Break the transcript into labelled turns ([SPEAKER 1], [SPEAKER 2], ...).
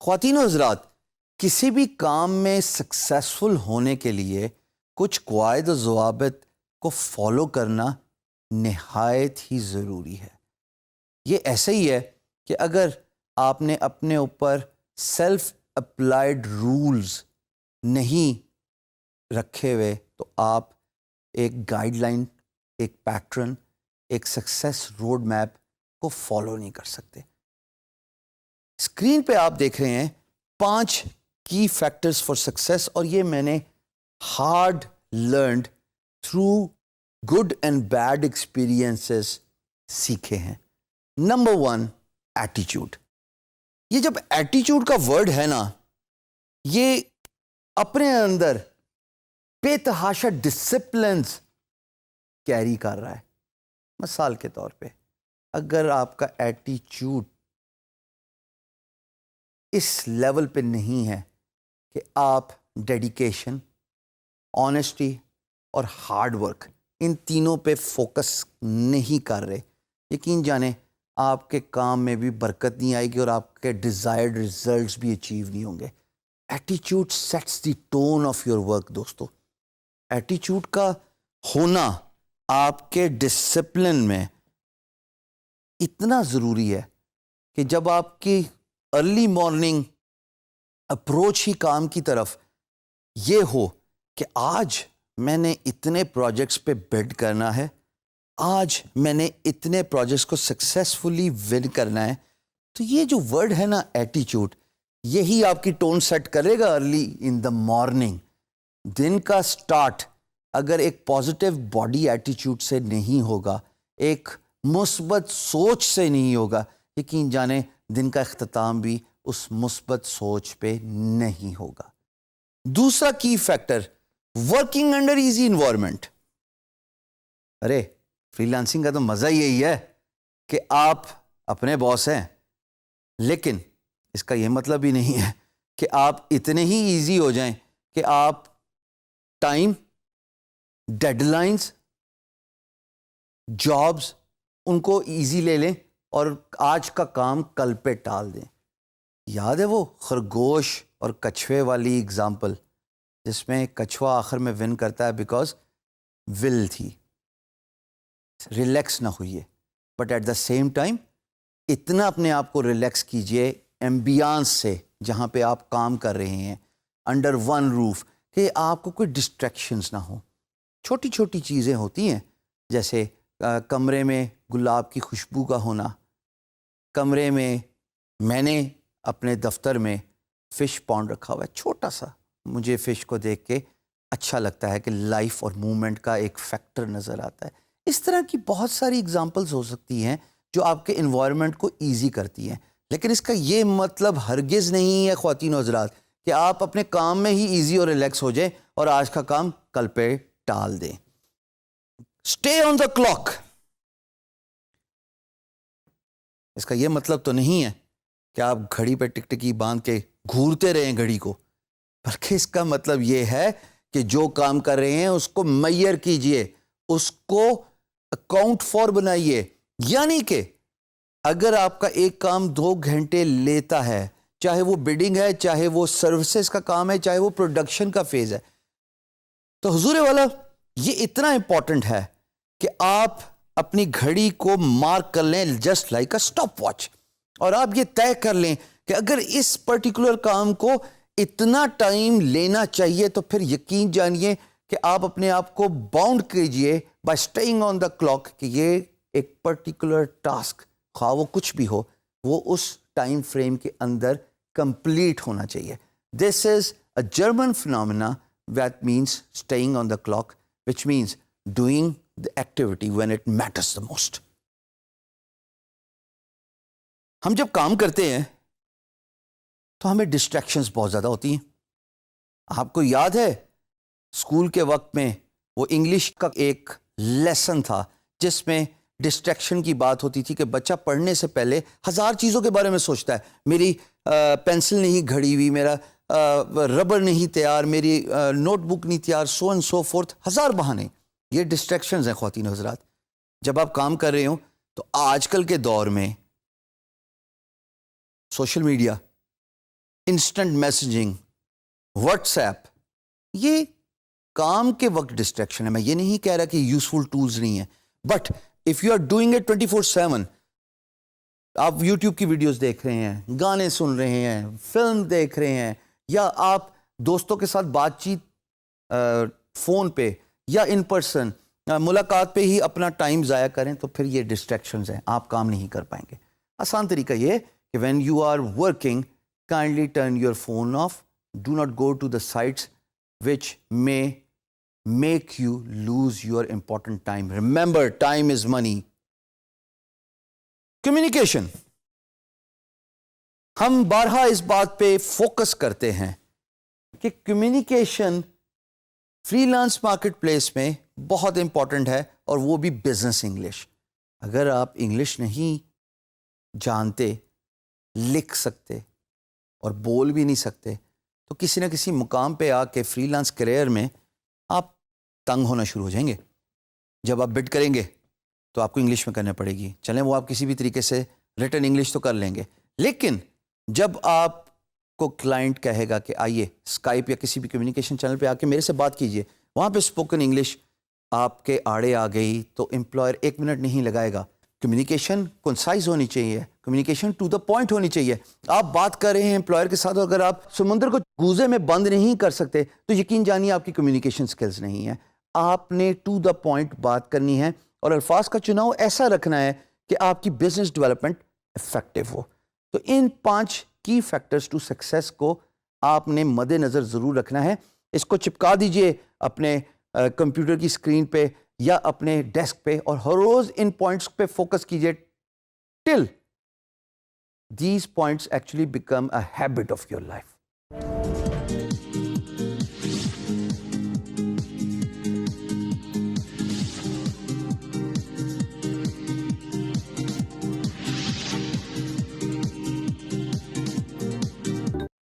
[SPEAKER 1] خواتین و حضرات، کسی بھی کام میں سکسیسفل ہونے کے لیے کچھ قواعد و ضوابط کو فالو کرنا نہایت ہی ضروری ہے۔ یہ ایسا ہی ہے کہ اگر آپ نے اپنے اوپر سیلف اپلائیڈ رولز نہیں رکھے ہوئے تو آپ ایک گائیڈ لائن، ایک پیٹرن، ایک سکسیس روڈ میپ کو فالو نہیں کر سکتے۔ اسکرین پہ آپ دیکھ رہے ہیں 5 کی فیکٹرز فار سکسیس، اور یہ میں نے hard learned through good and bad experiences سیکھے ہیں۔ نمبر 1، ایٹیچیوڈ۔ یہ جب ایٹیچیوڈ کا ورڈ ہے نا، یہ اپنے اندر بے تحاشا ڈسپلنز کیری کر رہا ہے۔ مثال کے طور پہ اگر آپ کا ایٹیچیوڈ اس لیول پہ نہیں ہے کہ آپ ڈیڈیکیشن، آنیسٹی اور ہارڈ ورک، ان تینوں پہ فوکس نہیں کر رہے، یقین جانیں آپ کے کام میں بھی برکت نہیں آئے گی اور آپ کے ڈیزائرڈ ریزلٹس بھی اچیو نہیں ہوں گے۔ ایٹیچیوڈ sets the tone of your work. دوستو، ایٹیچیوڈ کا ہونا آپ کے ڈسپلن میں اتنا ضروری ہے کہ جب آپ کی ارلی مارننگ اپروچ ہی کام کی طرف یہ ہو کہ آج میں نے اتنے پروجیکٹس پہ بلڈ کرنا ہے، آج میں نے اتنے پروجیکٹس کو سکسیسفلی ون کرنا ہے، تو یہ جو ورڈ ہے نا ایٹیچیوڈ، یہی آپ کی ٹون سیٹ کرے گا ارلی ان دا مارننگ۔ دن کا سٹارٹ اگر ایک پازیٹیو باڈی ایٹیچیوڈ سے نہیں ہوگا، ایک مثبت سوچ سے نہیں ہوگا، یقین جانیں دن کا اختتام بھی اس مثبت سوچ پہ نہیں ہوگا۔ دوسرا key factor, working under easy environment. ارے فری لانسنگ کا تو مزہ یہی ہے کہ آپ اپنے باس ہیں، لیکن اس کا یہ مطلب ہی نہیں ہے کہ آپ اتنے ہی ایزی ہو جائیں کہ آپ ٹائم، ڈیڈ لائنز، جابز ان کو ایزی لے لیں اور آج کا کام کل پہ ٹال دیں۔ یاد ہے وہ خرگوش اور کچھوے والی اگزامپل، جس میں کچھوا آخر میں ون کرتا ہے بیکاز ول تھی، ریلیکس نہ ہوئیے، but at the same time اتنا اپنے آپ کو ریلیکس کیجئے ایمبیانس سے جہاں پہ آپ کام کر رہے ہیں، انڈر ون روف، کہ آپ کو کوئی ڈسٹریکشنز نہ ہوں۔ چھوٹی چھوٹی چیزیں ہوتی ہیں، جیسے کمرے میں گلاب کی خوشبو کا ہونا، کمرے میں نے اپنے دفتر میں فش پانڈ رکھا ہوا ہے، چھوٹا سا، مجھے فش کو دیکھ کے اچھا لگتا ہے کہ لائف اور موومنٹ کا ایک فیکٹر نظر آتا ہے۔ اس طرح کی بہت ساری اگزامپلز ہو سکتی ہیں جو آپ کے انوائرمنٹ کو ایزی کرتی ہیں، لیکن اس کا یہ مطلب ہرگز نہیں ہے خواتین و حضرات کہ آپ اپنے کام میں ہی ایزی اور ریلیکس ہو جائیں اور آج کا کام کل پہ ٹال دیں۔ اسٹے آن دا کلاک، اس کا یہ مطلب تو نہیں ہے کہ آپ گھڑی پہ ٹکٹکی باندھ کے گھورتے رہیں گھڑی کو، بلکہ اس کا مطلب یہ ہے کہ جو کام کر رہے ہیں اس کو میئر کیجئے، اس کو اکاؤنٹ فار بنائیے۔ یعنی کہ اگر آپ کا ایک کام 2 گھنٹے لیتا ہے، چاہے وہ بڈنگ ہے، چاہے وہ سروسز کا کام ہے، چاہے وہ پروڈکشن کا فیز ہے، تو حضور والا یہ اتنا امپورٹنٹ ہے کہ آپ اپنی گھڑی کو مارک کر لیں just like a stop watch, اور آپ یہ طے کر لیں کہ اگر اس پرٹیکولر کام کو اتنا ٹائم لینا چاہیے تو پھر یقین جانیے کہ آپ اپنے آپ کو باؤنڈ کیجئے by staying on the clock کہ یہ ایک پرٹیکولر ٹاسک، خواہ وہ کچھ بھی ہو، وہ اس ٹائم فریم کے اندر کمپلیٹ ہونا چاہیے۔ This is a German phenomena that means staying on the clock, which means doing the activity when it matters the most. ہم جب کام کرتے ہیں تو ہمیں ڈسٹریکشنز بہت زیادہ ہوتی ہیں۔ آپ کو یاد ہے اسکول کے وقت میں وہ انگلش کا ایک لیسن تھا جس میں ڈسٹریکشن کی بات ہوتی تھی کہ بچہ پڑھنے سے پہلے 1000 چیزوں کے بارے میں سوچتا ہے، میری پینسل نہیں گھڑی ہوئی، میرا ربر نہیں تیار، میری نوٹ بک نہیں تیار، سو اینڈ سو فورتھ، 1000 بہانے۔ یہ ڈسٹریکشنز ہیں خواتین حضرات۔ جب آپ کام کر رہے ہوں تو آج کل کے دور میں social media, instant messaging, what's app, یہ کام کے وقت ڈسٹریکشن ہے. میں یہ نہیں کہہ رہا کہ یوزفل ٹولز نہیں ہیں, but if you are doing it 24/7, آپ یوٹیوب کی ویڈیوز دیکھ رہے ہیں, گانے سن رہے ہیں, فلم دیکھ رہے ہیں, یا آپ دوستوں کے ساتھ بات چیت فون پہ یا ان پرسن ملاقات پہ ہی اپنا ٹائم ضائع کریں, تو پھر یہ ڈسٹریکشنز ہیں, آپ کام نہیں کر پائیں گے. آسان طریقہ یہ ہے کہ when you are working, kindly turn your phone off. Do not go to the sites which may make you lose your important time. Remember, time is money. Communication. ہم بارہا اس بات پہ فوکس کرتے ہیں کہ communication free lance market place میں بہت important ہے, اور وہ بھی بزنس انگلش. اگر آپ انگلش نہیں جانتے, لکھ سکتے اور بول بھی نہیں سکتے, تو کسی نہ کسی مقام پہ آ کے فری لانس کیریئر میں آپ تنگ ہونا شروع ہو جائیں گے. جب آپ بڈ کریں گے تو آپ کو انگلش میں کرنا پڑے گی. چلیں وہ آپ کسی بھی طریقے سے ریٹن انگلش تو کر لیں گے, لیکن جب آپ کو کلائنٹ کہے گا کہ آئیے اسکائپ یا کسی بھی کمیونیکیشن چینل پہ آ کے میرے سے بات کیجئے, وہاں پہ اسپوکن انگلش آپ کے آڑے آ گئی, تو امپلائر 1 منٹ نہیں لگائے گا. کمیونیکیشن کنسائز ہونی چاہیے, کمیونیکیشن ٹو دا پوائنٹ ہونی چاہیے. آپ بات کر رہے ہیں امپلائر کے ساتھ, اگر آپ سمندر کو گوزے میں بند نہیں کر سکتے تو یقین جانیے آپ کی کمیونیکیشن سکلز نہیں ہیں. آپ نے ٹو دا پوائنٹ بات کرنی ہے, اور الفاظ کا چناؤ ایسا رکھنا ہے کہ آپ کی بزنس ڈیولپمنٹ افیکٹو ہو. تو ان 5 کی فیکٹرز ٹو سکسیس کو آپ نے مد نظر ضرور رکھنا ہے. اس کو چپکا دیجئے اپنے کمپیوٹر کی اسکرین پہ یا اپنے ڈیسک پہ, اور ہر روز ان پوائنٹس پہ فوکس کیجئے till these points actually become a habit of your life.